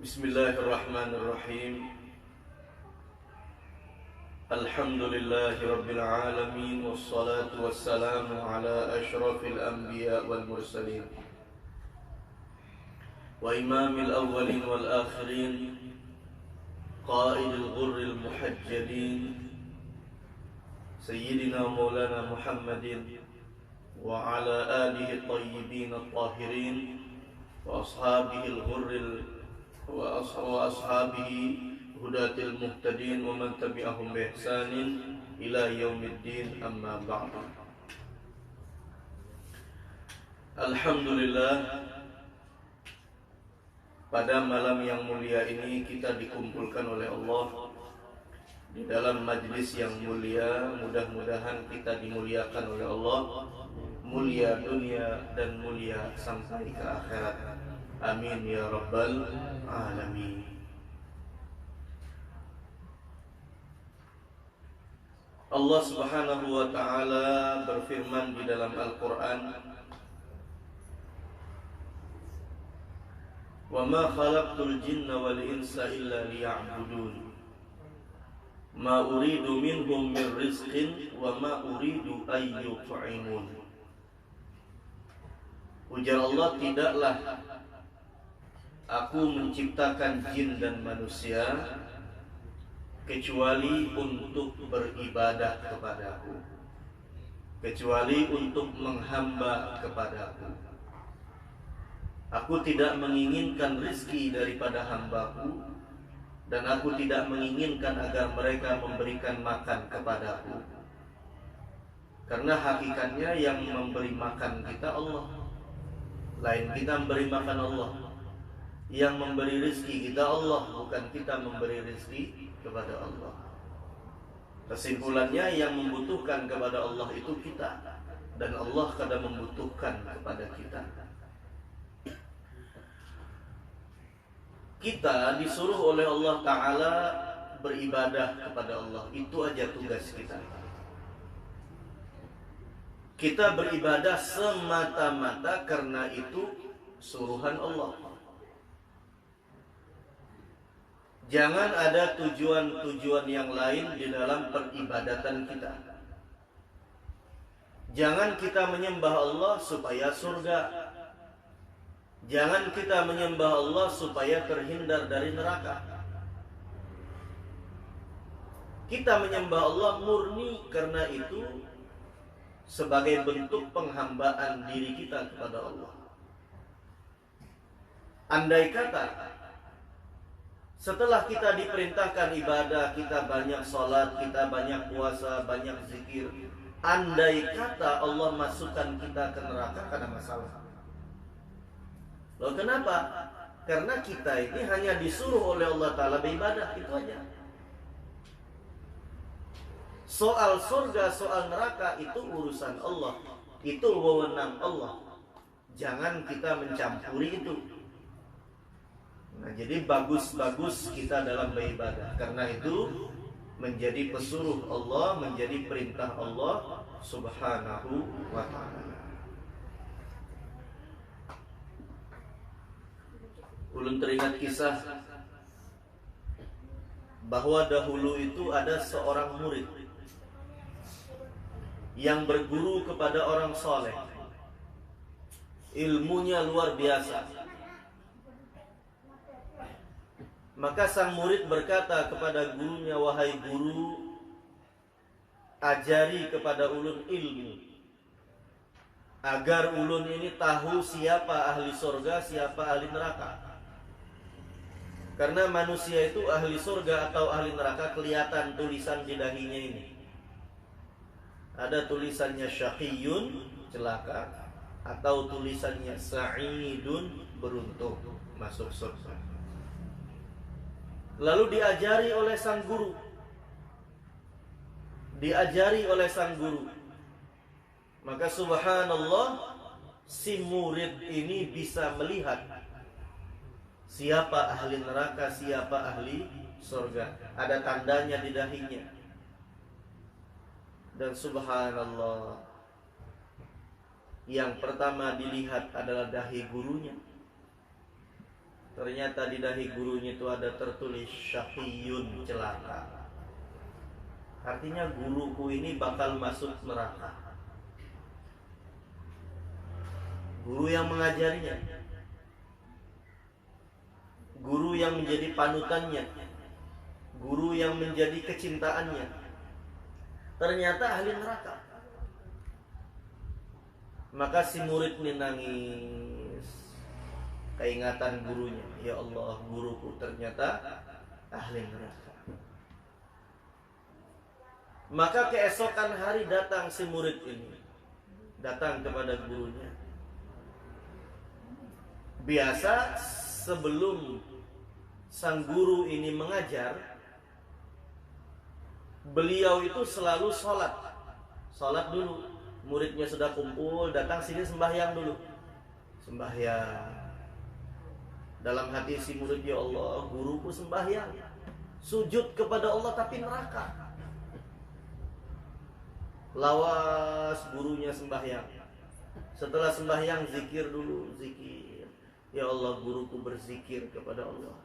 Bismillahirrahmanirrahim. Alhamdulillahi rabbil alamin, wassalatu wassalamu ala asyrafil anbiya wal mursalin wa imamil awwalin wal akhirin, qaidil ghurril muhajjalin, sayyidina maulana Muhammadin wa ala alihi tayyibin at-tahirin wa ashabihi al-ghurril wa ashabihi hudatil muhtadin wa man tabi'ahum bi ihsanin ila yaumiddin, amma ba'du. Alhamdulillah, pada malam yang mulia ini kita dikumpulkan oleh Allah di dalam majlis yang mulia. Mudah-mudahan kita dimuliakan oleh Allah, mulia dunia dan mulia sampai ke akhirat. Amin ya rabbal alamin. Allah Subhanahu wa ta'ala berfirman di dalam Al-Quran, "Wa ma khalaqtul jinna wal insa illa liya'budun ma uridu minhum min rizqin wa ma uridu ay yut'imun." Ujar Allah, tidaklah Aku menciptakan jin dan manusia kecuali untuk beribadah kepadaku, kecuali untuk menghamba kepadaku. Aku tidak menginginkan rezeki daripada hambaku, dan aku tidak menginginkan agar mereka memberikan makan kepadaku. Karena hakikatnya yang memberi makan kita Allah, lain kita memberi makan Allah. Yang memberi rezeki kita Allah, bukan kita memberi rezeki kepada Allah. Kesimpulannya, yang membutuhkan kepada Allah itu kita, dan Allah kadang membutuhkan kepada kita. Kita disuruh oleh Allah Ta'ala beribadah kepada Allah. Itu aja tugas kita. Kita beribadah semata-mata karena itu suruhan Allah. Jangan ada tujuan-tujuan yang lain di dalam peribadatan kita. Jangan kita menyembah Allah supaya surga. Jangan kita menyembah Allah supaya terhindar dari neraka. Kita menyembah Allah murni karena itu sebagai bentuk penghambaan diri kita kepada Allah. Andai kata setelah kita diperintahkan ibadah, kita banyak sholat, kita banyak puasa, banyak zikir, andai kata Allah masukkan kita ke neraka, karena masalah. Loh, kenapa? Karena kita ini hanya disuruh oleh Allah Ta'ala beribadah, itu aja. Soal surga, soal neraka itu urusan Allah, itu wewenang Allah. Jangan kita mencampuri itu. Nah, jadi bagus-bagus kita dalam beribadah. Karena itu menjadi pesuruh Allah, menjadi perintah Allah Subhanahu wa ta'ala. Ulun teringat kisah bahwa dahulu itu ada seorang murid yang berguru kepada orang soleh. Ilmunya luar biasa. Maka sang murid berkata kepada gurunya, "Wahai guru, ajari kepada ulun ilmu, agar ulun ini tahu siapa ahli surga, siapa ahli neraka." Karena manusia itu ahli surga atau ahli neraka kelihatan tulisan di dahinya ini. Ada tulisannya syaqiyun, celaka, atau tulisannya sa'idun, beruntung, masuk surga. Lalu diajari oleh sang guru. Diajari oleh sang guru. Maka subhanallah, si murid ini bisa melihat siapa ahli neraka, siapa ahli surga. Ada tandanya di dahinya. Dan subhanallah, yang pertama dilihat adalah dahi gurunya. Ternyata di dahi gurunya itu ada tertulis syaqiyun, celaka. Artinya guruku ini bakal masuk neraka. Guru yang mengajarinya, guru yang menjadi panutannya, guru yang menjadi kecintaannya, ternyata ahli neraka. Maka si murid ini nangis, keingatan gurunya. Ya Allah, guruku ternyata ahli neraka. Maka keesokan hari datang si murid ini, datang kepada gurunya. Biasa sebelum sang guru ini mengajar, beliau itu selalu sholat. Sholat dulu. Muridnya sudah kumpul, datang sini sembahyang dulu. Sembahyang. Dalam hati si murid, ya Allah, guruku sembahyang, sujud kepada Allah tapi neraka. Lawas gurunya sembahyang. Setelah sembahyang zikir dulu, zikir. Ya Allah, guruku berzikir kepada Allah,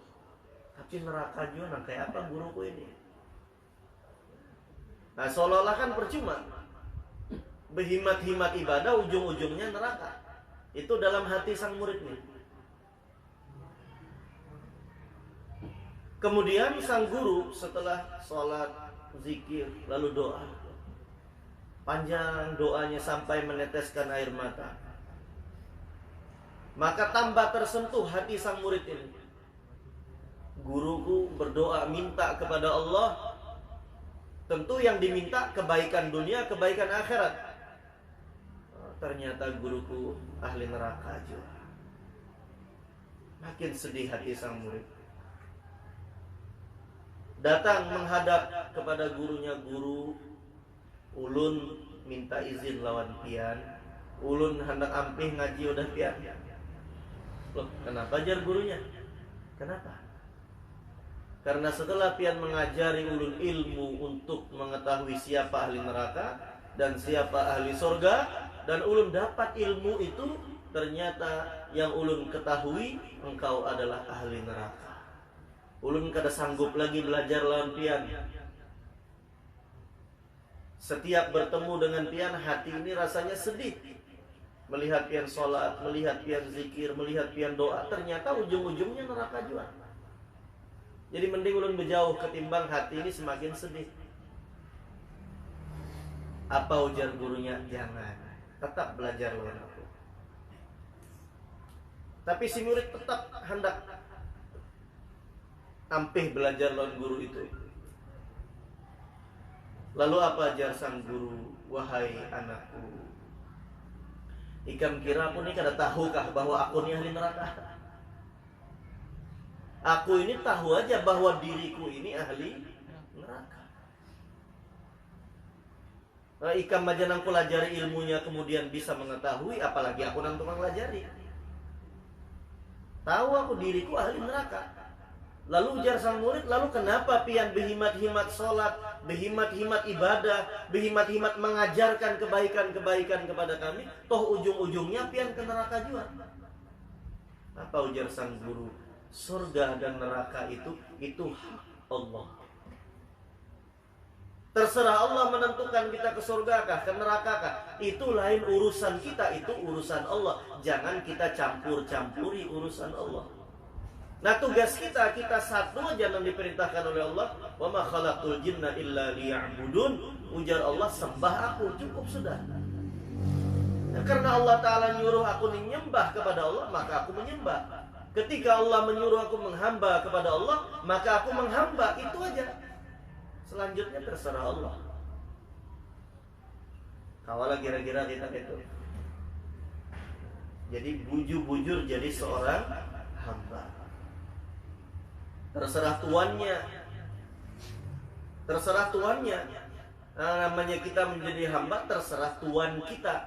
tapi neraka juga. Nah, kayak apa guruku ini? Nah, seolah-olah kan percuma. Berhimat-himat ibadah, ujung-ujungnya neraka. Itu dalam hati sang murid ini. Kemudian sang guru setelah sholat, zikir, lalu doa. Panjang doanya sampai meneteskan air mata. Maka tambah tersentuh hati sang murid ini. Guruku berdoa minta kepada Allah, tentu yang diminta kebaikan dunia, kebaikan akhirat. Ternyata guruku ahli neraka juga. Makin sedih hati sang murid. Datang menghadap kepada gurunya, guru, ulun minta izin lawan pian. Ulun hendak ampih ngaji udah pian. Loh, kenapa ajar gurunya? Kenapa? Karena setelah pian mengajari ulun ilmu untuk mengetahui siapa ahli neraka dan siapa ahli surga, dan ulun dapat ilmu itu, ternyata yang ulun ketahui engkau adalah ahli neraka. Ulun kada sanggup lagi belajar lawan pian. Setiap bertemu dengan pian, hati ini rasanya sedih. Melihat pian sholat, melihat pian zikir, melihat pian doa, ternyata ujung-ujungnya neraka juga. Jadi mending ulun berjauh ketimbang hati ini semakin sedih. Apa ujar gurunya? Jangan, tetap belajar lawan aku. Tapi si murid tetap hendak ampih belajar lawan guru itu. Lalu apa ajar sang guru? Wahai anakku, ikam kira aku ini kada tahukah bahwa aku ini ahli neraka? Aku ini tahu aja bahwa diriku ini ahli neraka. Nah, ikam aja nang pelajari ilmunya kemudian bisa mengetahui, apalagi aku nang tukang pelajari. Tahu aku diriku ahli neraka. Lalu ujar sang murid, lalu kenapa pian berhimat-himat sholat, berhimat-himat ibadah, berhimat-himat mengajarkan kebaikan-kebaikan kepada kami, toh ujung-ujungnya pian ke neraka juga? Apa ujar sang guru? Surga dan neraka itu hak Allah. Terserah Allah menentukan kita ke surga kah, ke neraka kah. Itu lain urusan kita, itu urusan Allah. Jangan kita campur-campuri urusan Allah. Nah, tugas kita satu aja yang diperintahkan oleh Allah. Wa ma khalaqtul jinna illa liya'budun. Ujar Allah, sembah aku, cukup sudah. Nah, karena Allah Ta'ala nyuruh aku menyembah kepada Allah, maka aku menyembah. Ketika Allah menyuruh aku menghamba kepada Allah, maka aku menghamba. Itu aja. Selanjutnya terserah Allah. Kawalah kira-kira kita itu. Jadi bujur-bujur jadi seorang hamba. Terserah tuannya. Terserah tuannya. Nah, namanya kita menjadi hamba, terserah tuan kita.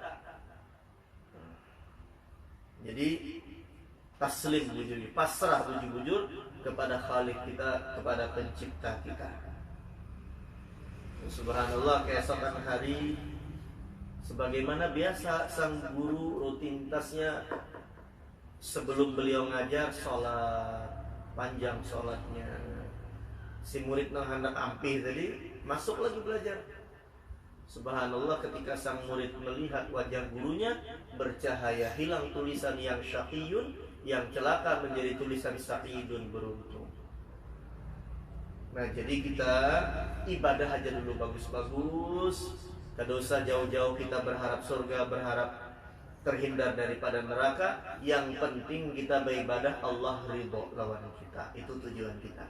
Jadi taslim bujur, pasrah bujur-bujur kepada Khalik kita, kepada pencipta kita. Subhanallah, keesokan hari sebagaimana biasa sang guru rutinitasnya Sebelum beliau ngajar sholat, panjang sholatnya. Si murid nang hendak ampih tadi masuk lagi belajar. Subhanallah, ketika sang murid melihat wajah gurunya bercahaya, hilang tulisan yang syaqiyun, yang celaka menjadi tulisan sa'idun, beruntung. Nah, jadi kita ibadah aja dulu bagus-bagus. Tidak usah jauh-jauh kita berharap surga, berharap terhindar daripada neraka. Yang penting kita beribadah Allah ridho lawan kita. Itu tujuan kita.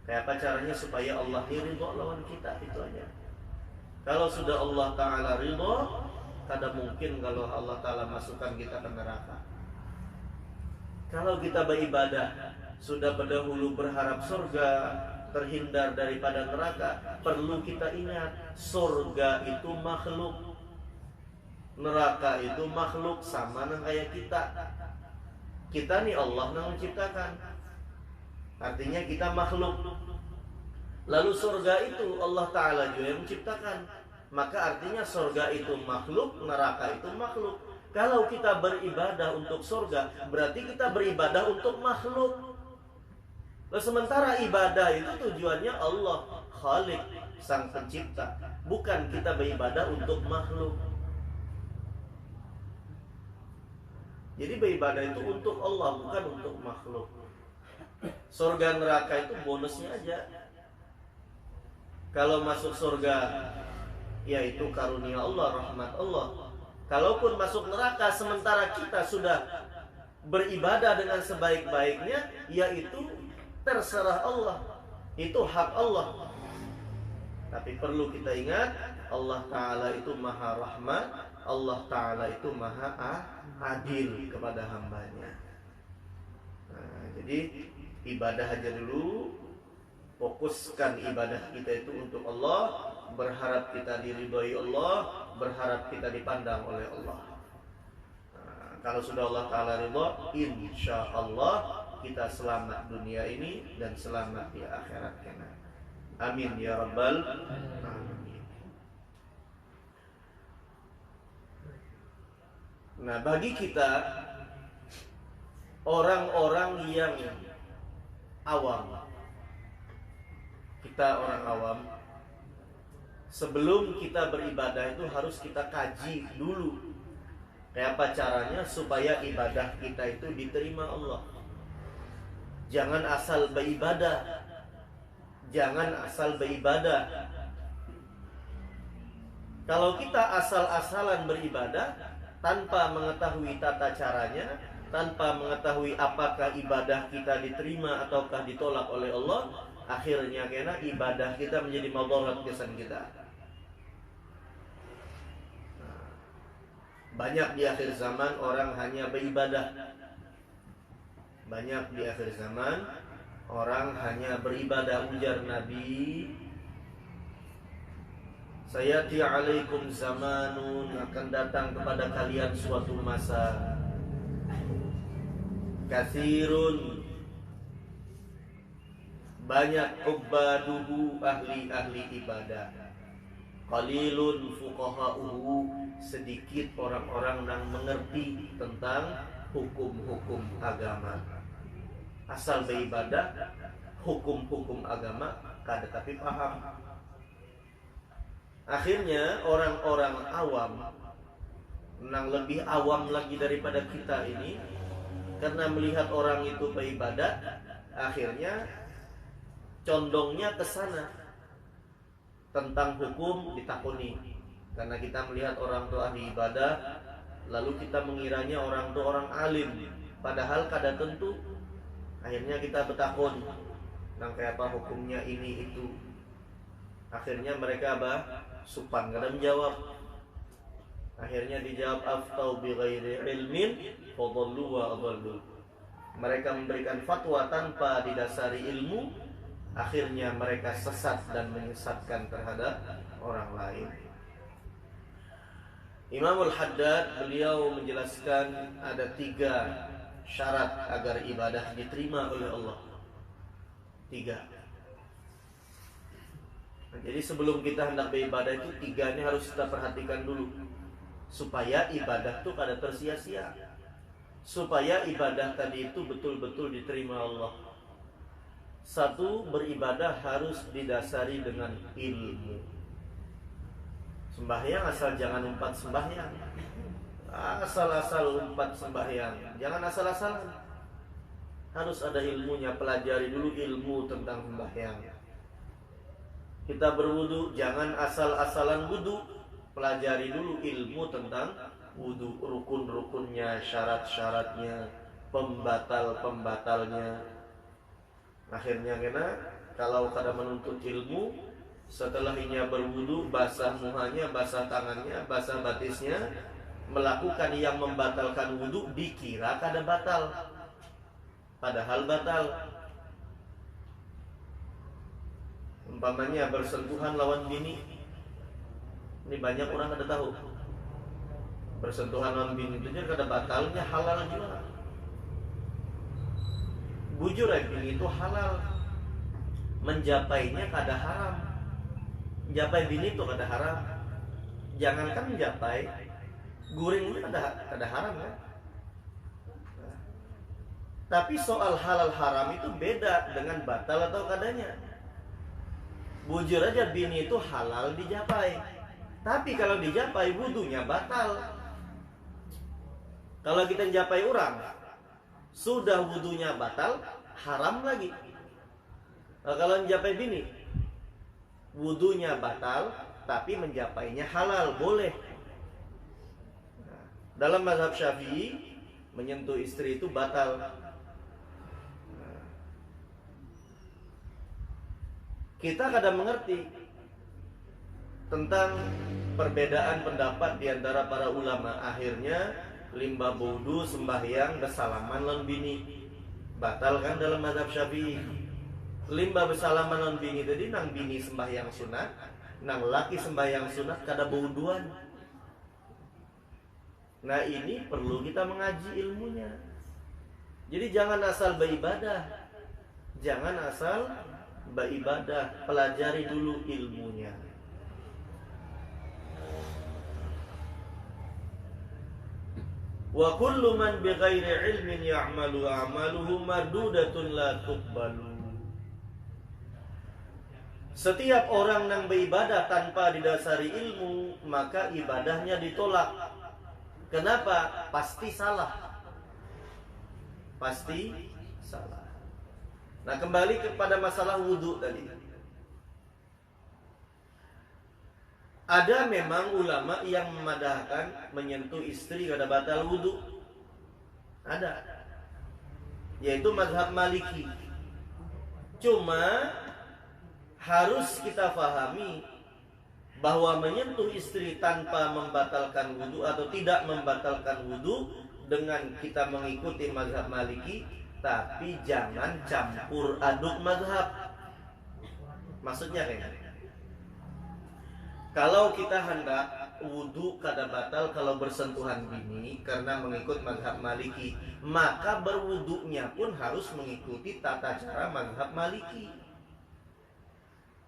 Kayak apa caranya supaya Allah ridho lawan kita? Itu aja. Kalau sudah Allah Ta'ala ridho, kada mungkin kalau Allah Ta'ala masukkan kita ke neraka. Kalau kita beribadah sudah berdahulu berharap surga, terhindar daripada neraka, perlu kita ingat, surga itu makhluk, neraka itu makhluk, sama nang kayak kita. Kita nih Allah yang menciptakan, artinya kita makhluk. Lalu surga itu Allah Ta'ala juga yang menciptakan. Maka artinya surga itu makhluk, neraka itu makhluk. Kalau kita beribadah untuk surga, berarti kita beribadah untuk makhluk. Nah, sementara ibadah itu tujuannya Allah, Khalik, Sang Pencipta. Bukan kita beribadah untuk makhluk. Jadi beribadah itu untuk Allah, bukan untuk makhluk. Surga neraka itu bonusnya aja. Kalau masuk surga, yaitu karunia Allah, rahmat Allah. Kalaupun masuk neraka sementara kita sudah beribadah dengan sebaik-baiknya, yaitu terserah Allah, itu hak Allah. Tapi perlu kita ingat, Allah Ta'ala itu maha rahmat, Allah Ta'ala itu maha adil kepada hambanya. Nah, jadi ibadah aja dulu. Fokuskan ibadah kita itu untuk Allah, berharap kita diridhoi Allah, berharap kita dipandang oleh Allah. Nah, kalau sudah Allah Ta'ala ridho, insya Allah kita selamat dunia ini dan selamat di akhirat kelak. Amin ya rabbal alamin. Nah, bagi kita orang-orang yang awam, kita orang awam, sebelum kita beribadah itu harus kita kaji dulu. Kayak apa caranya supaya ibadah kita itu diterima Allah. Jangan asal beribadah. Jangan asal beribadah. Kalau kita asal-asalan beribadah tanpa mengetahui tata caranya, tanpa mengetahui apakah ibadah kita diterima ataukah ditolak oleh Allah, akhirnya kena ibadah kita menjadi madarat kesan kita. Banyak di akhir zaman orang hanya beribadah. Banyak di akhir zaman orang hanya beribadah. Ujar Nabi, sayati alaikum zamanun, akan datang kepada kalian suatu masa, katsirun, banyak ubaduhu, ahli-ahli ibadah, qalilun fuqahauhu, sedikit orang-orang yang mengerti tentang hukum-hukum agama. Asal beribadah, hukum-hukum agama kada tapi paham. Akhirnya orang-orang awam, yang lebih awam lagi daripada kita ini, karena melihat orang itu beribadah, akhirnya condongnya ke sana. Tentang hukum ditakuni, karena kita melihat orang itu ahli ibadah, lalu kita mengiranya orang itu orang alim, padahal kada tentu. Akhirnya kita bertakun, nang kayak apa hukumnya ini itu. Akhirnya mereka supan kada menjawab. Akhirnya dijawab aftau bighairi ilmin fadallu wa adallu. Mereka memberikan fatwa tanpa didasari ilmu, akhirnya mereka sesat dan menyesatkan terhadap orang lain. Imamul Haddad beliau menjelaskan ada 3 syarat agar ibadah diterima oleh Allah. 3. Jadi sebelum kita hendak beribadah itu 3 ini harus kita perhatikan dulu, supaya ibadah itu kada tersia-sia. supaya ibadah tadi itu betul-betul diterima Allah. Satu, beribadah harus didasari dengan ilmu. Sembahyang asal jangan umpat sembahyang, asal-asal umpat sembahyang, jangan asal-asalan. Harus ada ilmunya, pelajari dulu ilmu tentang sembahyang. Kita berwudu, jangan asal-asalan wudu, pelajari dulu ilmu tentang wudu, rukun-rukunnya, syarat-syaratnya, pembatal-pembatalnya. Akhirnya kalau kada menuntut ilmu, setelahnya berwudu, basah muhanya, basah tangannya, basah batisnya, melakukan yang membatalkan wudu, dikira kada batal, padahal batal. Umpamanya bersentuhan lawan bini, ini banyak orang kada tahu. Bersentuhan lawan bini itu juga kada batalnya, halal juga. Bujur bini itu halal, menjapainya kada haram. Menjapai bini itu kada haram. Jangankan menjapai, guring itu kada haram kan? Tapi soal halal haram itu beda dengan batal atau kadanya. Bujur aja bini itu halal dijapai, tapi kalau dijapai wudunya batal. Kalau kita japai orang, sudah wudunya batal, haram lagi. Nah, kalau menjapai bini, wudunya batal, tapi menjapainya halal, boleh. Nah, dalam mazhab Syafi'i, menyentuh istri itu batal. Nah, kita kadang mengerti tentang perbedaan pendapat di antara para ulama. Akhirnya limbah wudu, sembahyang, bersalaman lawan bini batal kan dalam mazhab Syafi'i. Limbah bersalaman lawan bini tadi nang bini sembahyang sunat, nang laki sembahyang sunat kada wuduan. Nah, ini perlu kita mengaji ilmunya. Jadi jangan asal beribadah, jangan asal beribadah, pelajari dulu ilmunya. Wa kullu man bighairi ilmin ya'malu a'maluhu mardudatun la tuqbalu. Setiap orang yang beribadah tanpa didasari ilmu, maka ibadahnya ditolak. Kenapa? Pasti salah. Pasti salah. Nah, kembali kepada masalah wudu tadi. Ada memang ulama yang memadahkan menyentuh istri kada batal wudu. Ada. Yaitu mazhab Maliki. Cuma harus kita pahami bahwa menyentuh istri tanpa membatalkan wudu atau tidak membatalkan wudu dengan kita mengikuti mazhab Maliki, tapi jangan campur aduk mazhab. Maksudnya kayak kalau kita hendak wudu kada batal kalau bersentuhan bini karena mengikut mazhab Maliki, maka berwudunya pun harus mengikuti tata cara mazhab Maliki.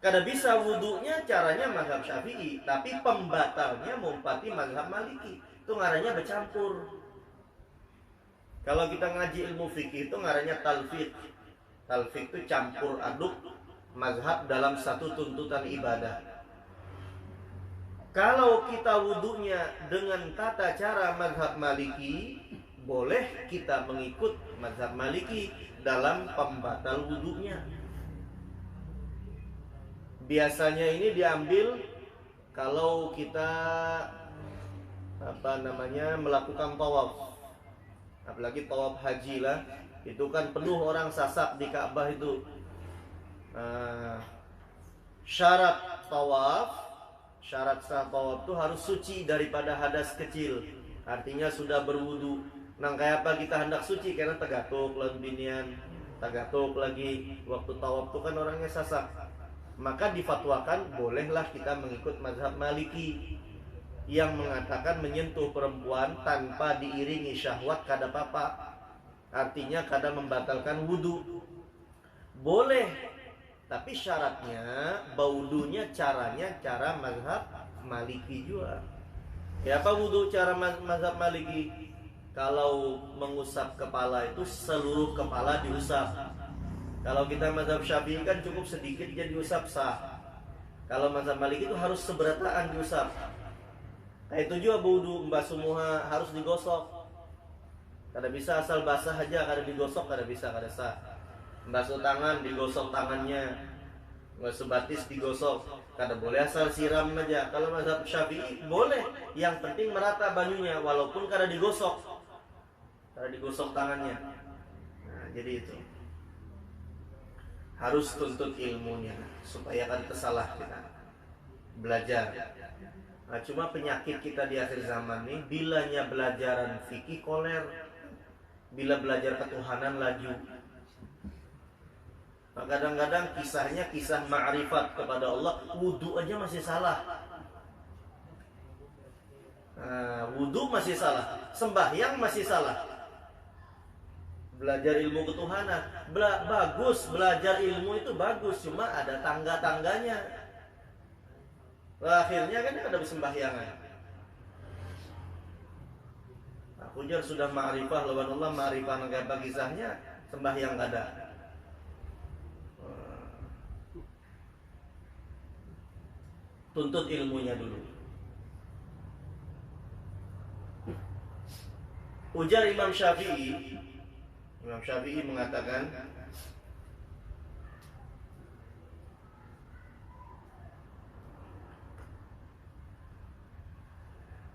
Kada bisa wudunya caranya mazhab Syafi'i, tapi pembatalnya mumpati mazhab Maliki. Itu ngarannya bercampur. Kalau kita ngaji ilmu fikih itu ngarannya talfiq. Talfiq itu campur aduk mazhab dalam satu tuntutan ibadah. Kalau kita wudunya dengan tata cara mazhab Maliki, boleh kita mengikut mazhab Maliki dalam pembatal wudunya. Biasanya ini diambil kalau kita melakukan tawaf. Apalagi tawaf haji lah, itu kan penuh orang sasak di Ka'bah itu. Syarat sah tawaf itu harus suci daripada hadas kecil. Artinya sudah berwudu. Nang kayak apa kita hendak suci karena tagatuk lawan binian, tagatuk lagi waktu tawaf itu kan orangnya sasak. Maka difatwakan bolehlah kita mengikut mazhab Maliki yang mengatakan menyentuh perempuan tanpa diiringi syahwat kada apa-apa. Artinya kada membatalkan wudu. Boleh, tapi syaratnya baudunya caranya cara mazhab Maliki juga. Ya, apa wudu cara mazhab Maliki? kalau mengusap kepala itu seluruh kepala diusap. Kalau kita mazhab Syafi'i kan cukup sedikit jadi diusap sah. Kalau mazhab Maliki itu harus seberataan diusap. Kayak itu juga wudu, membasuh muha harus digosok. Kada bisa asal basah aja, kada digosok, kada bisa, kada sah. Membasuh tangan digosok tangannya, membasuh batis digosok. Kada boleh asal siram aja. Kalau mazhab Syafi'i boleh, yang penting merata banyunya walaupun kada digosok. Kada digosok tangannya. Nah, jadi itu. Harus tuntut ilmunya supaya kan tersalah kita. Belajar. Nah, cuma penyakit kita di akhir zaman ini, bilanya belajaran fikih koler, bila belajar ketuhanan laju. Nah, kadang-kadang kisahnya kisah ma'rifat kepada Allah, wudu aja masih salah. Nah, wudu masih salah, sembahyang masih salah. Belajar ilmu ketuhanan, bagus, belajar ilmu itu bagus, cuma ada tangga-tangganya. Akhirnya kan ada sembahyangan. Aku jar sudah ma'rifah lawan Allah, ma'rifah negara kisahnya, sembahyang ada. Tuntut ilmunya dulu. Ujar Imam Syafi'i mengatakan,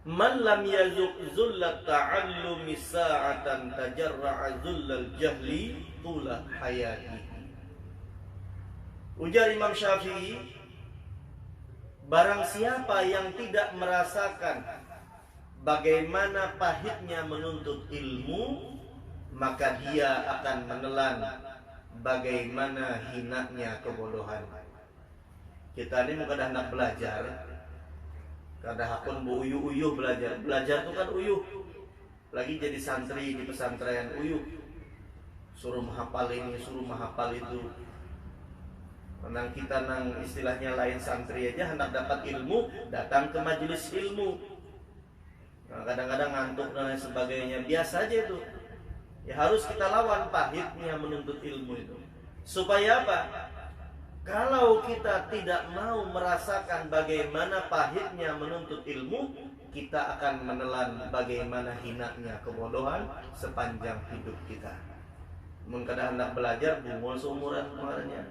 man lam yazuk zullat ta'allumi sa'atan tajarra'a zullal jahli tula hayatihi. Ujar Imam Syafi'i, barang siapa yang tidak merasakan bagaimana pahitnya menuntut ilmu, maka dia akan menelan bagaimana hinanya kebodohan. Kita ini muka hendak belajar, kada hakun bu uyuh belajar. Belajar itu kan uyuh. Lagi jadi santri di pesantren uyuh. Suruh menghafal ini, suruh menghafal itu. Nang kita nang istilahnya lain santri aja hendak dapat ilmu, datang ke majelis ilmu. Nah, kadang-kadang ngantuk dan lain sebagainya, biasa aja itu. Ya harus kita lawan pahitnya menuntut ilmu itu. Supaya apa? Kalau kita tidak mau merasakan bagaimana pahitnya menuntut ilmu, kita akan menelan bagaimana hinanya kebodohan sepanjang hidup kita. Mungkin hendak belajar bungul seumuran kemarinnya.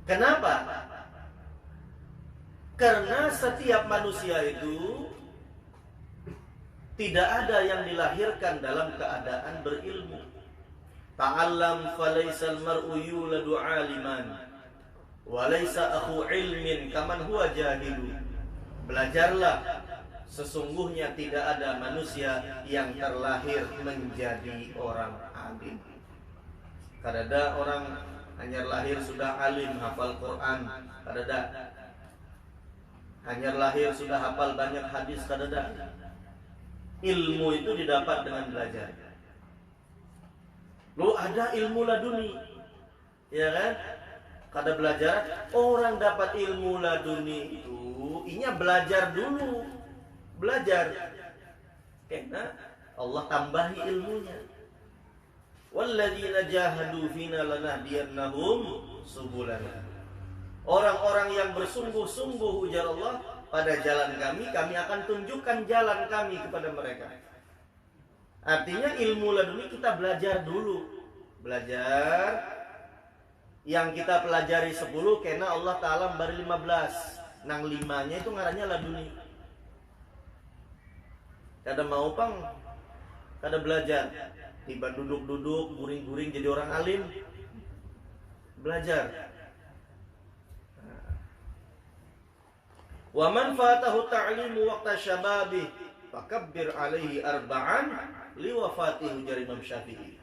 Kenapa? Karena setiap manusia itu tidak ada yang dilahirkan dalam keadaan berilmu. Ta'allam falaisal mar'u yuladu 'aliman wa laisa akhu ilmin kaman huwa jahilu. Belajarlah, sesungguhnya tidak ada manusia yang terlahir menjadi orang alim. Kadada orang hanya lahir sudah alim, hafal Quran, kadada. Hanya lahir sudah hafal banyak hadis, kadada. Ilmu itu didapat dengan belajar. Lu ada ilmu laduni, ya kan? Kada belajar, orang dapat ilmu laduni itu, inya belajar dulu, belajar. Karena Allah tambahi ilmunya. Walladzina jahadu fina lanahdiyannahum subulana. Orang-orang yang bersungguh-sungguh, ujar Allah, pada jalan kami akan tunjukkan jalan kami kepada mereka. Artinya ilmu laduni kita belajar dulu. Belajar. Yang kita pelajari 10, karena Allah Ta'ala memberi 15. Nang 5-nya itu ngarannya laduni. Kada mau pang, kada belajar. Tiba duduk-duduk, guring-guring jadi orang alim. Belajar. Wa man fatahu ta'limu waqta syababih fakabbir alaihi arba'an liwafatihi, ujar Imam Syafi'i.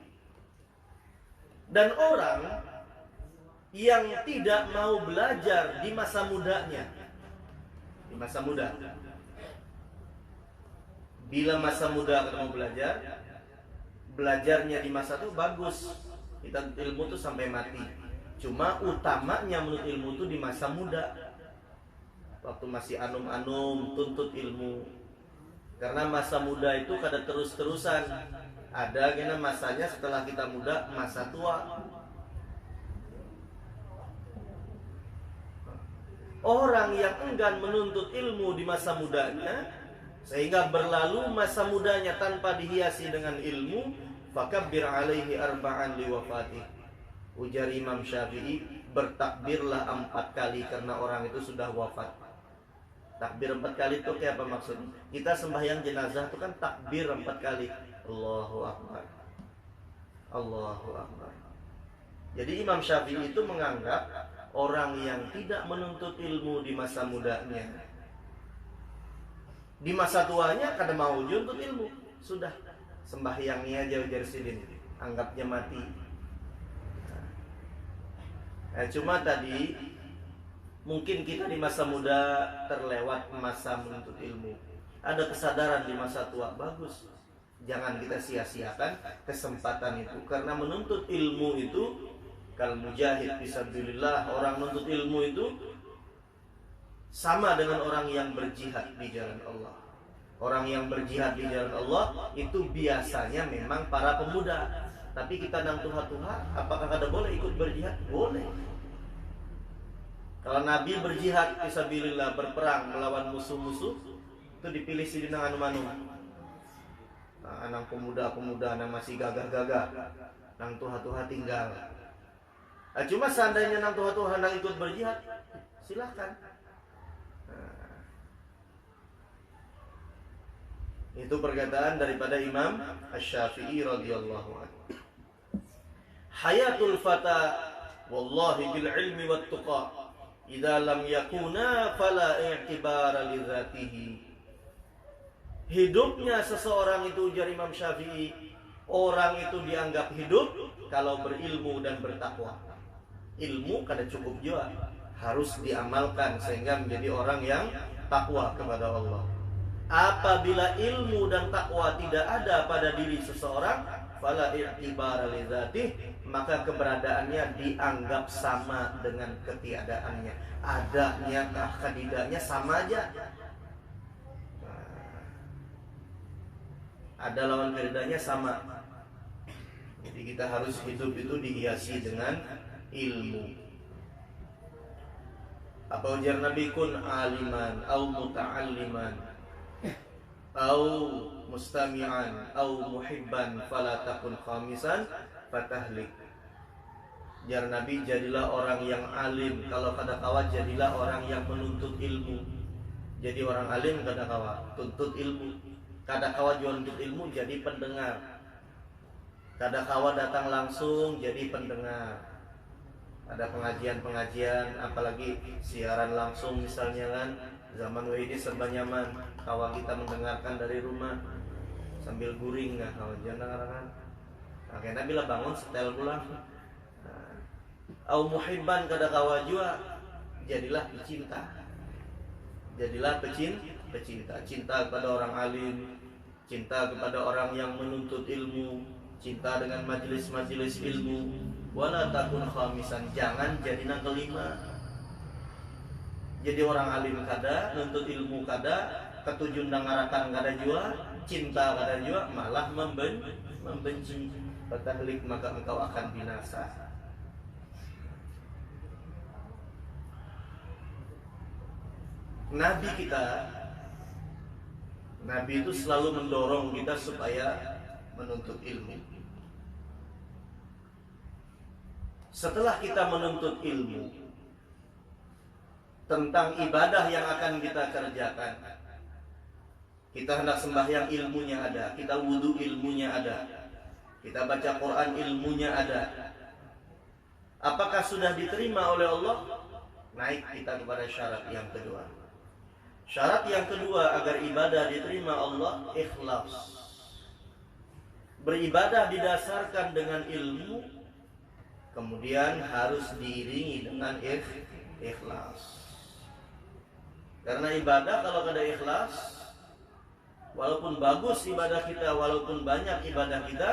Dan orang yang tidak mau belajar di masa mudanya, di masa muda, bila masa muda kita mau belajar, belajarnya di masa itu bagus. Kita ilmu itu sampai mati. Cuma utamanya menurut ilmu itu di masa muda. Waktu masih anum-anum tuntut ilmu. Karena masa muda itu kada terus-terusan. Ada kena masanya setelah kita muda, masa tua. Orang yang enggan menuntut ilmu di masa mudanya, sehingga berlalu masa mudanya tanpa dihiasi dengan ilmu, fakabbir alaihi arba'an liwafatih. Ujar Imam Syafi'i, bertakbirlah 4 kali karena orang itu sudah wafat. Takbir 4 kali itu kayak apa maksudnya? Kita sembahyang jenazah itu kan takbir 4 kali. Allahu Akbar, Allahu Akbar. Jadi Imam Syafi'i itu menganggap orang yang tidak menuntut ilmu di masa mudanya, di masa tuanya kada mau nuntut ilmu, sudah sembahyangnya aja ujar sidin, anggapnya mati. Cuma tadi mungkin kita di masa muda terlewat masa menuntut ilmu. Ada kesadaran di masa tua, bagus. Jangan kita sia-siakan kesempatan itu, karena menuntut ilmu itu kal mujahid fisabilillah. Orang menuntut ilmu itu sama dengan orang yang berjihad di jalan Allah. Orang yang berjihad di jalan Allah itu biasanya memang para pemuda. Tapi kita nang tuha-tuha, apakah kada boleh ikut berjihad? Boleh. Kalau Nabi berjihad fisabilillah, berperang melawan musuh-musuh, itu dipilih si dinang anu-anu. Anak pemuda-pemuda yang masih gagah-gagah, nang tuha-tuha tinggal. Cuma seandainya nang tuha-tuha nang ikut berjihad, silahkan. Itu perkataan daripada Imam Asy-Syafi'i radhiyallahu anhu. Hayatul fata wallahi bil ilmi wat tuqa idza lam yakuna fala i'tibara li dzatihi. Hidupnya seseorang itu, ujar Imam Syafi'i, orang itu dianggap hidup kalau berilmu dan bertakwa. Ilmu kada cukup juga, harus diamalkan sehingga menjadi orang yang takwa kepada Allah. Apabila ilmu dan takwa tidak ada pada diri seseorang, fala i'tibara li dzatihi, maka keberadaannya dianggap sama dengan ketiadaannya. Adanya kah tidaknya sama aja. Ada lawan keridanya sama. Jadi kita harus hidup itu dihiasi dengan ilmu. Apa ujar Nabi, kun aliman au muta'alliman au mustami'an au muhibban fala takun khamisan fatahlik. Ujar Nabi, jadilah orang yang alim, kalau kada kawa jadilah orang yang menuntut ilmu. Jadi orang alim kada kawa tuntut ilmu. Kada kawa jual untuk ilmu, jadi pendengar. Kada kawa datang langsung, jadi pendengar. Ada pengajian-pengajian, apalagi siaran langsung misalnya kan. Zaman ini serba nyaman. Kawa kita mendengarkan dari rumah sambil guring nggak kawan jangan kan. Akhirnya bila bangun setel pulang. Au muhibban kada kawa jua, jadilah pecinta. Jadilah pecinta, cinta kepada orang alim, cinta kepada orang yang menuntut ilmu, cinta dengan majelis-majelis ilmu. Wala takun khamisan, jangan jadi nang kelima. Jadi orang alim kada, nuntut ilmu kada, ketujun ngarakan kada jua, cinta kada jua, malah membenci. Fatahlik, maka engkau akan binasa. Nabi itu selalu mendorong kita supaya menuntut ilmu. Setelah kita menuntut ilmu tentang ibadah yang akan kita kerjakan, kita hendak sembahyang ilmunya ada, kita wudu ilmunya ada, kita baca Quran ilmunya ada. Apakah sudah diterima oleh Allah? Naik kita kepada syarat yang kedua. Syarat yang kedua agar ibadah diterima Allah, ikhlas. Beribadah didasarkan dengan ilmu, kemudian harus diiringi dengan ikhlas. Karena ibadah kalau ada ikhlas, walaupun bagus ibadah kita, walaupun banyak ibadah kita,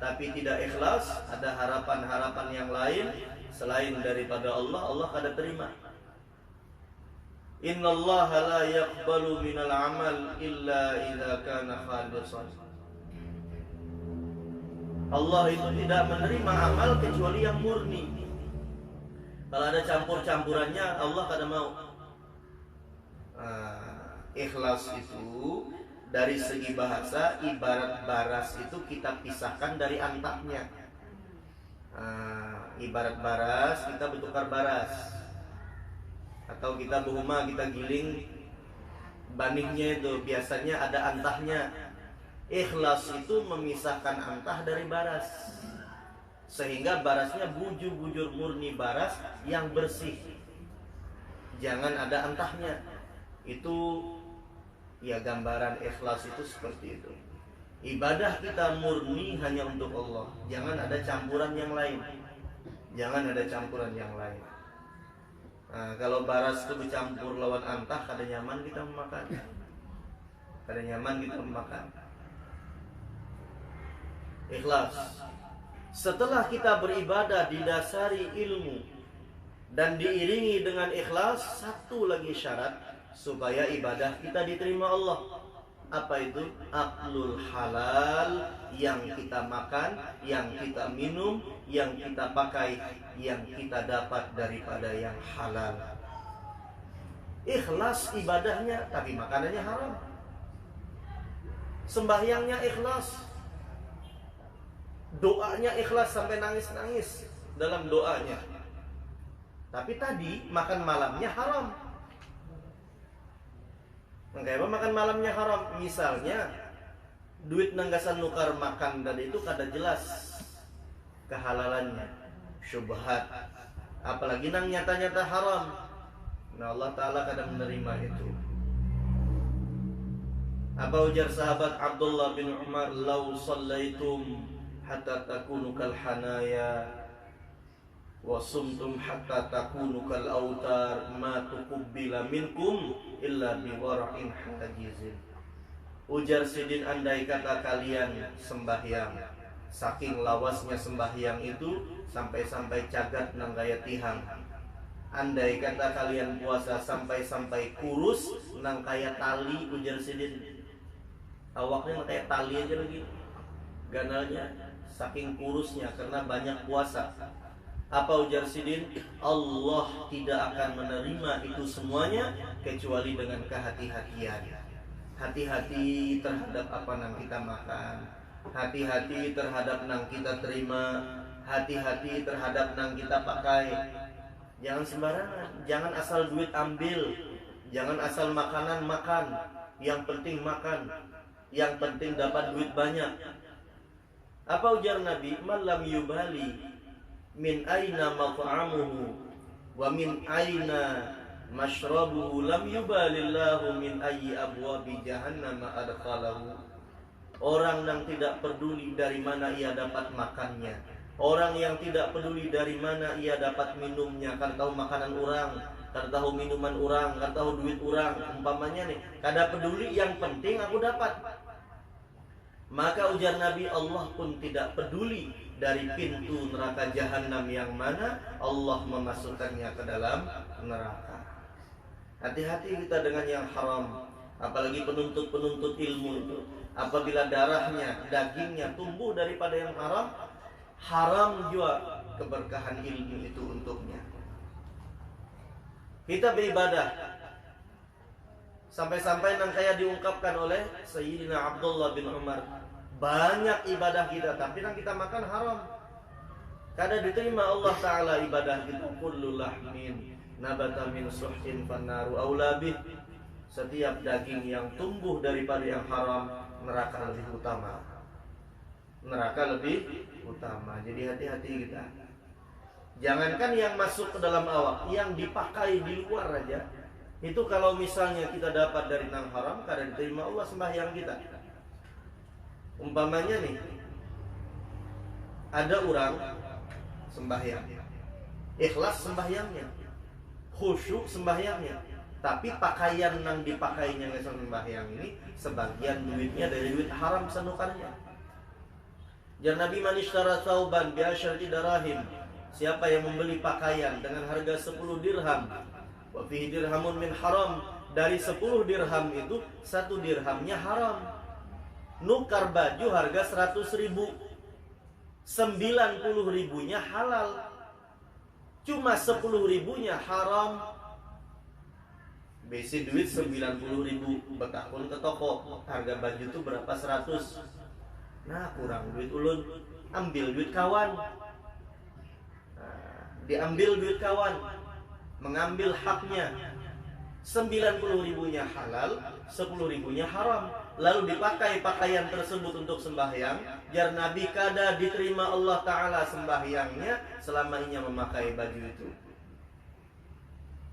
tapi tidak ikhlas, ada harapan-harapan yang lain selain daripada Allah, Allah kada terima. Innallaha la yaqbalu minal amal illa idza kana khalisan. Allah itu tidak menerima amal kecuali yang murni. Kalau ada campur-campurannya, Allah kada mau. Ikhlas itu dari segi bahasa ibarat baras itu kita pisahkan dari antahnya. Ibarat baras kita bertukar baras, atau kita berhuma kita giling banihnya itu biasanya ada antahnya. Ikhlas itu memisahkan antah dari baras, sehingga barasnya bujur-bujur murni baras yang bersih, jangan ada antahnya. Itu ya gambaran ikhlas itu seperti itu. Ibadah kita murni hanya untuk Allah, jangan ada campuran yang lain. Jangan ada campuran yang lain. Kalau baras itu bercampur lawan antah, kada nyaman kita memakan. Kada nyaman kita memakan. Ikhlas. Setelah kita beribadah didasari ilmu dan diiringi dengan ikhlas, satu lagi syarat supaya ibadah kita diterima Allah. Apa itu? Aklul halal, yang kita makan, yang kita minum, yang kita pakai, yang kita dapat daripada yang halal. Ikhlas ibadahnya, tapi makanannya haram. Sembahyangnya ikhlas, doanya ikhlas sampai nangis-nangis dalam doanya, tapi tadi makan malamnya haram. Kenapa makan malamnya haram? Misalnya duit nanggasan nukar makan tadi itu kada jelas kehalalannya, syubhat, apalagi nang nyata-nyata haram. Nah, Allah Ta'ala kada menerima itu. Apa ujar sahabat Abdullah bin Umar, "Lau sallaitum hatta takunu kal hanaya wa sumtum hatta takunu kal autar ma tuqbila minkum illa biwara'in hajizin." Ujar Sidin, andai kata kalian sembahyang, saking lawasnya sembahyang itu sampai-sampai cagat nang gaya tihang. Andai kata kalian puasa sampai-sampai kurus nang kaya tali, ujar Sidin. Awaknya kayak tali aja lagi ganalnya, saking kurusnya karena banyak puasa. Apa ujar Sidin? Allah tidak akan menerima itu semuanya kecuali dengan kehati-hatian. Hati-hati terhadap apa yang kita makan, hati-hati terhadap yang kita terima, hati-hati terhadap yang kita pakai. Jangan sembarangan, jangan asal duit ambil, jangan asal makanan makan. Yang penting makan, yang penting dapat duit banyak. Apa ujar Nabi? "Malam yubali min aina mat'amuhu wa min aina mashrabuhu lam yubalillahu min ayyi abwabi jahannam adkhalahu." Orang yang tidak peduli dari mana ia dapat makannya, orang yang tidak peduli dari mana ia dapat minumnya, kan tahu makanan orang, kan tahu minuman orang, kan tahu duit orang, umpamanya nih, kada peduli, yang penting aku dapat. Maka ujar Nabi, Allah pun tidak peduli dari pintu neraka jahanam yang mana Allah memasukkannya ke dalam neraka. Hati-hati kita dengan yang haram, apalagi penuntut-penuntut ilmu itu. Apabila darahnya, dagingnya tumbuh daripada yang haram, haram juga keberkahan ilmu itu untuknya. Kita beribadah sampai-sampai nang kaya diungkapkan oleh Sayyidina Abdullah bin Umar, banyak ibadah kita tapi nang kita makan haram, kada diterima Allah Ta'ala ibadah kita. Kullu lahmin nabata min suhtin fannaru aula bih. Setiap daging yang tumbuh daripada yang haram, neraka lebih utama. Neraka lebih utama. Jadi hati-hati kita. Jangankan yang masuk ke dalam awak, yang dipakai di luar aja, itu kalau misalnya kita dapat dari nang haram, kada diterima Allah sembahyang kita. Umpamanya nih, ada orang sembahyang, ikhlas sembahyangnya, khusyuk sembahyangnya, tapi pakaian yang dipakainya ngesel sembahyang ini sebagian duitnya dari duit haram senukarnya. Jar Nabi, man ishtara thawban bi asyarati darahim, siapa yang membeli pakaian dengan harga 10 dirham, Wa fihi dirhamun min haram. Dari 10 dirham itu 1 dirhamnya haram. Nukar baju harga 100.000, 90.000-nya halal. Cuma 10.000-nya haram. Besi duit 90.000, betahun ke toko, harga baju itu berapa? 100. Nah, kurang duit ulun, ambil duit kawan. Diambil duit kawan, mengambil haknya. 90.000-nya halal, 10.000-nya haram. Lalu dipakai pakaian tersebut untuk sembahyang. Jar Nabi kada diterima Allah Ta'ala sembahyangnya selama ia memakai baju itu.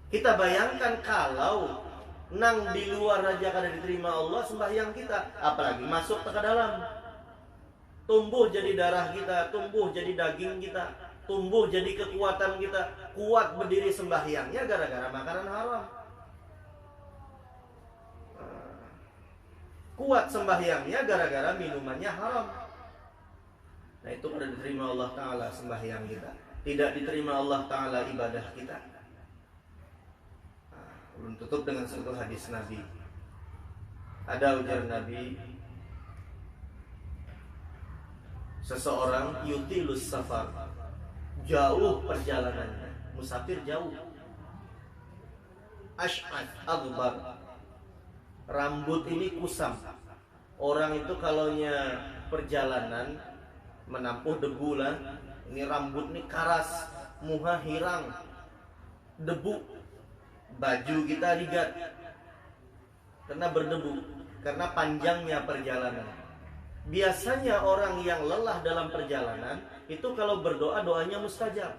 Kita bayangkan kalau nang di luar aja kada diterima Allah sembahyang kita, apalagi masuk ke dalam. Tumbuh jadi darah kita, tumbuh jadi daging kita, tumbuh jadi kekuatan kita, kuat berdiri sembahyangnya gara-gara makanan haram. Kuat sembahyangnya gara-gara minumannya haram. Nah, itu kada diterima Allah Ta'ala sembahyang kita. Tidak diterima Allah Ta'ala ibadah kita. Belum tutup dengan satu hadis Nabi. Ada ujar Nabi, seseorang yutilus safar, jauh perjalanannya, musafir jauh. Ash'ad aghbar, rambut ini kusam. Orang itu kalaunya perjalanan menampung debu lah, ini rambut ini karas, muha hirang, debu. Baju kita rigat karena berdebu, karena panjangnya perjalanan. Biasanya orang yang lelah dalam perjalanan itu kalau berdoa doanya mustajab.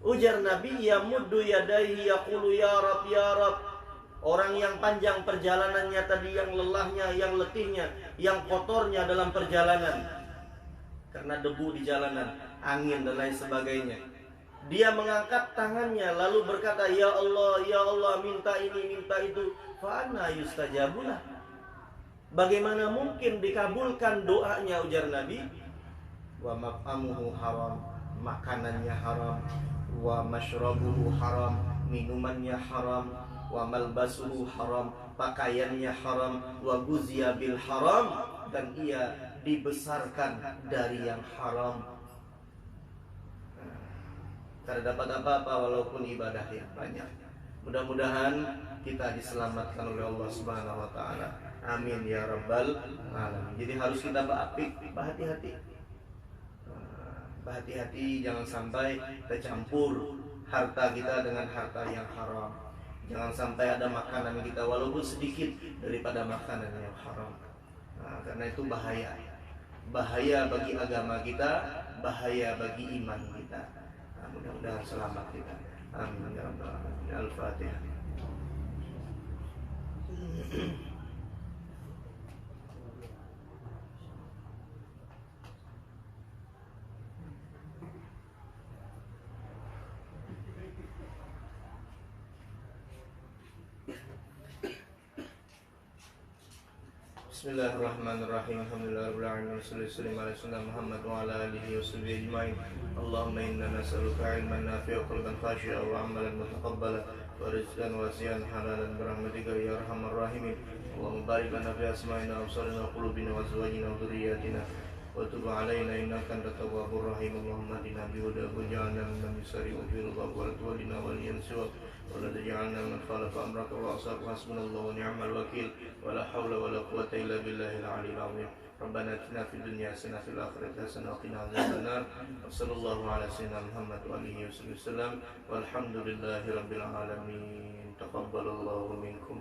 Ujar Nabi, yamuddu yadaihi yaqulu ya Rab ya Rab. Orang yang panjang perjalanannya tadi, yang lelahnya, yang letihnya, yang kotornya dalam perjalanan karena debu di jalanan, angin dan lain sebagainya, dia mengangkat tangannya lalu berkata, ya Allah, minta ini, minta itu. Fa anna yustajabulah. Bagaimana mungkin dikabulkan doanya, ujar Nabi. Wa maf'amuhu haram, makanannya haram. Wa mashrabuhu haram, minumannya haram. Wa malbasuhu haram, pakaiannya haram. Wa guziya bil haram, dan ia dibesarkan dari yang haram. Tidak dapat apa-apa walaupun ibadah yang banyak. Mudah-mudahan kita diselamatkan oleh Allah Subhanahu wa Ta'ala. Amin ya rabbal alamin. Jadi harus kita berhati-hati. Berhati-hati, jangan sampai tercampur harta kita dengan harta yang haram. Jangan sampai ada makanan kita walaupun sedikit daripada makanan yang haram. Karena itu bahaya. Bahaya bagi agama kita, bahaya bagi iman kita. Mudah-mudahan selamat kita. Amin ya rabbal alamin. Al-Fatihah. Bismillahirrahmanirrahim. Alhamdulillahirabbil alamin. Wassallallahu ala sayyidina Muhammad wa ala alihi washabbihi ajmain. Allahumma inna nas'aluka ilman nafi'an wa qalban khashi'an wa 'amalan mutaqabbalan wa rizqan wasi'an halalan birahmatika ya arhamar rahimin. Allahumma barik lana fi asma'ina wa absarina wa qulubina wa azwajina wa dhurriyyatina wa tub 'alaina innaka antat tawwabur rahim. Allahumma hdina bihudaka waj'alna mimman yusari'u fi ridhaka wa la tuwallina waliyan siwak ولا تجعلنا من خالف أمرك وعصاك. حسبنا الله ونعم الوكيل ولا حول ولا قوة إلا بالله العلي العظيم. ربنا آتنا في الدنيا حسنة وفي الآخرة حسنة وقنا عذاب النار. وصلى الله على سيدنا محمد وآله وصحبه وسلم والحمد لله رب العالمين. تقبل الله منكم.